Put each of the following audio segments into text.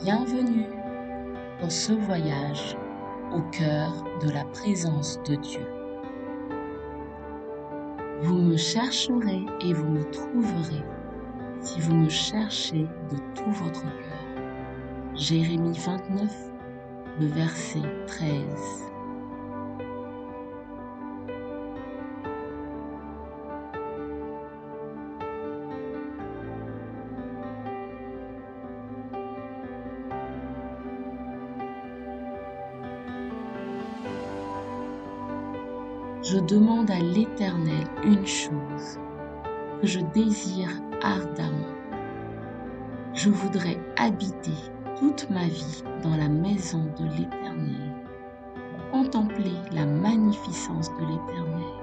Bienvenue dans ce voyage au cœur de la présence de Dieu. Vous me chercherez et vous me trouverez si vous me cherchez de tout votre cœur. Jérémie 29, le verset 13. Je demande à l'Éternel une chose que je désire ardemment. Je voudrais habiter toute ma vie dans la maison de l'Éternel, pour contempler la magnificence de l'Éternel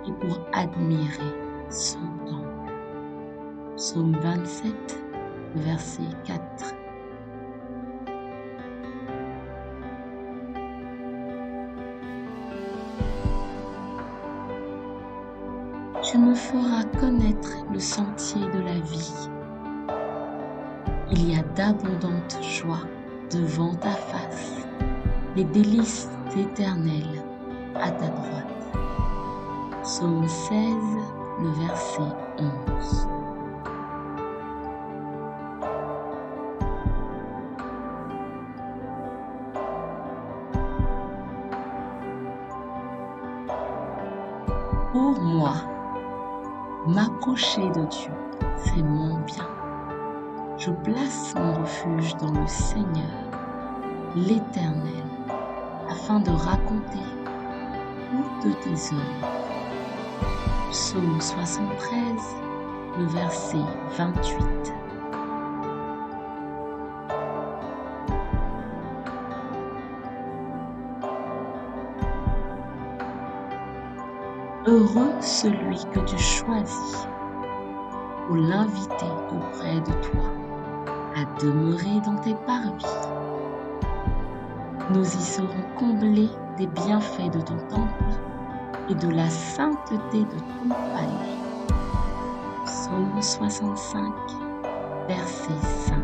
et pour admirer son temple. Psaume 27, verset 4. Tu me feras connaître le sentier de la vie. Il y a d'abondantes joies devant ta face, les délices éternelles à ta droite. Psaume 16, le verset 11. Pour moi, m'approcher de Dieu, c'est mon bien. Je place mon refuge dans le Seigneur, l'Éternel, afin de raconter toutes tes œuvres. Psaume 73, le verset 28. Heureux celui que tu choisis pour l'inviter auprès de toi, à demeurer dans tes parvis. Nous y serons comblés des bienfaits de ton temple et de la sainteté de ton palais. Psaume 65, verset 5.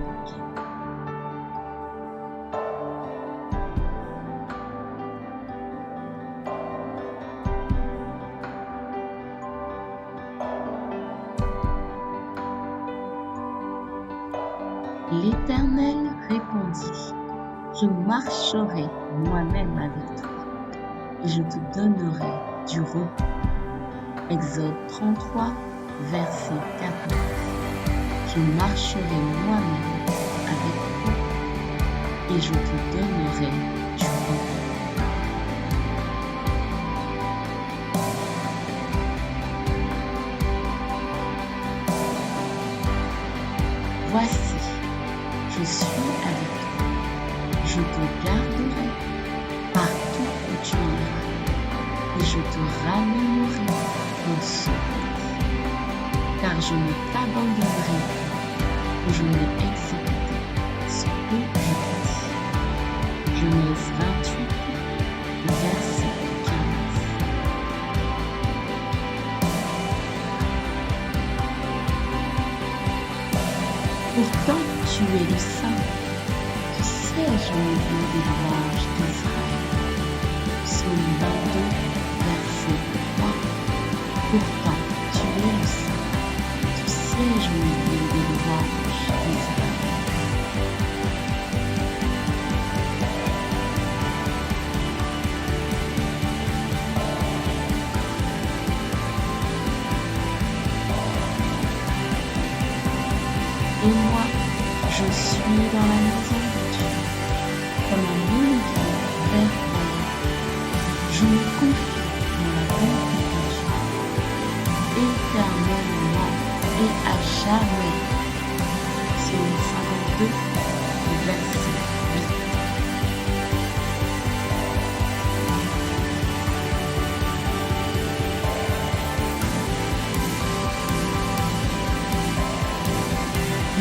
L'Éternel répondit, je marcherai moi-même avec toi, et je te donnerai du repos. Exode 33, verset 14. Je marcherai moi-même avec toi, et je te donnerai du repos. Voici, je suis avec toi, je te garderai partout où tu iras, et je te ramènerai dans ce pays, car je ne t'abandonnerai pas, où je n'ai exécuté ce que je t'ai dit. Genèse 28, verset 15. Pourtant, tu es le Saint, tu sièges au milieu des louanges d'Israël. Psaume 22, verset 3. Pourtant, tu es le Saint, tu sièges au milieu des louanges d'Israël. Et moi, je suis dans la maison de Dieu, comme un olivier verdant. Je me confie dans la bonté de Dieu, éternellement et à jamais. Psaume 52, verset 8.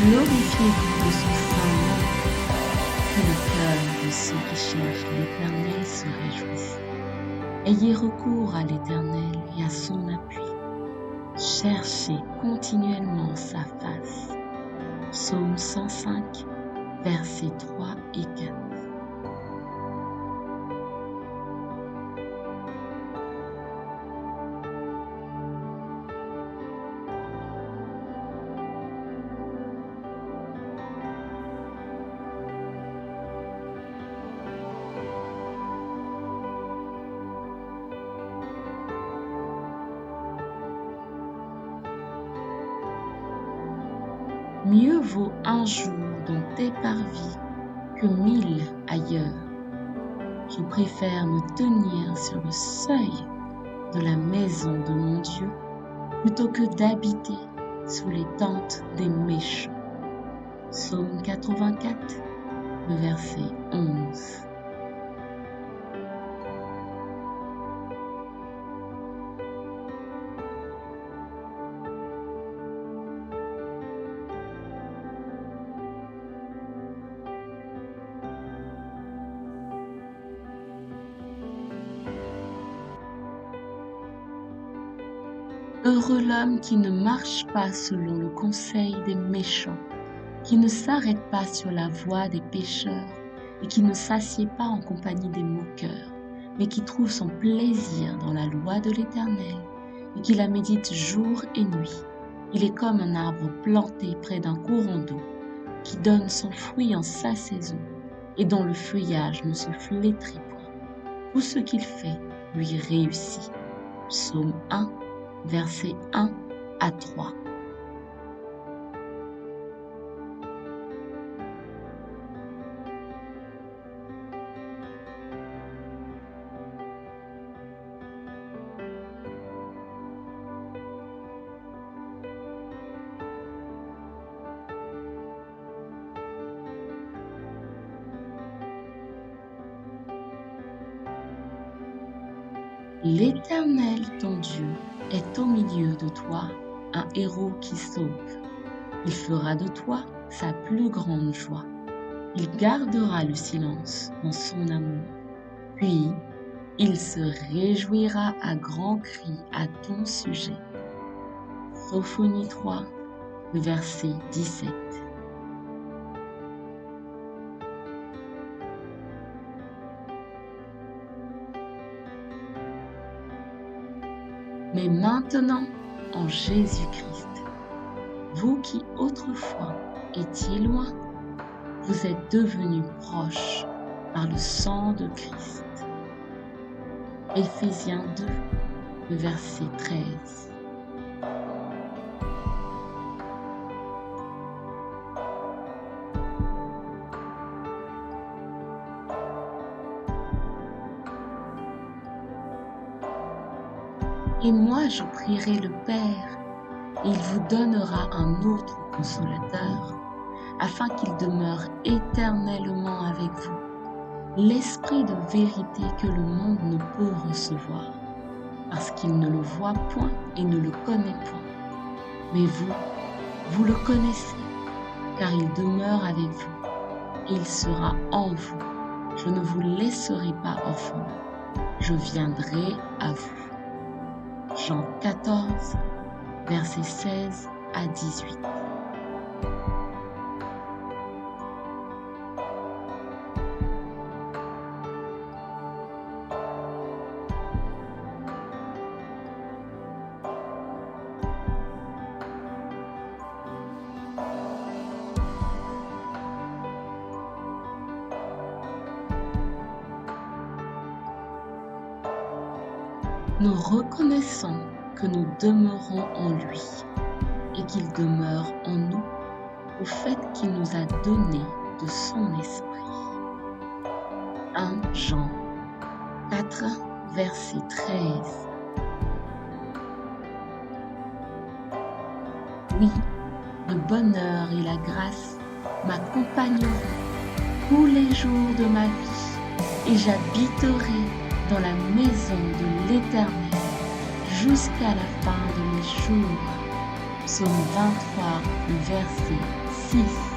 Glorifiez-vous de son saint nom, que le cœur de ceux qui cherchent l'Éternel se réjouisse. Ayez recours à l'Éternel et à son appui. Cherchez continuellement sa face. Psaume 105, versets 3 et 4. Mieux vaut un jour dans tes parvis que 1000 ailleurs. Je préfère me tenir sur le seuil de la maison de mon Dieu plutôt que d'habiter sous les tentes des méchants. Psaume 84, le verset 11. Heureux l'homme qui ne marche pas selon le conseil des méchants, qui ne s'arrête pas sur la voie des pécheurs et qui ne s'assied pas en compagnie des moqueurs, mais qui trouve son plaisir dans la loi de l'Éternel et qui la médite jour et nuit. Il est comme un arbre planté près d'un courant d'eau, qui donne son fruit en sa saison et dont le feuillage ne se flétrit point. Tout ce qu'il fait lui réussit. Psaume 1, versets 1 à 3. L'Éternel, ton Dieu, est au milieu de toi, un héros qui sauve. Il fera de toi sa plus grande joie. Il gardera le silence dans son amour. Puis, il se réjouira à grands cris à ton sujet. Sophonie 3, le verset 17. Mais maintenant, en Jésus-Christ, vous qui autrefois étiez loin, vous êtes devenus proches par le sang de Christ. Éphésiens 2, le verset 13. Et moi je prierai le Père, et il vous donnera un autre consolateur, afin qu'il demeure éternellement avec vous, l'Esprit de vérité que le monde ne peut recevoir, parce qu'il ne le voit point et ne le connaît point. Mais vous, vous le connaissez, car il demeure avec vous, et il sera en vous. Je ne vous laisserai pas orphelins, je viendrai à vous. Jean 14, versets 16 à 18. Nous reconnaissons que nous demeurons en lui et qu'il demeure en nous au fait qu'il nous a donné de son esprit. 1 Jean 4, verset 13. Oui, le bonheur et la grâce m'accompagneront tous les jours de ma vie et j'habiterai dans la maison de l'Éternel jusqu'à la fin de mes jours. Psaume 23, verset 6.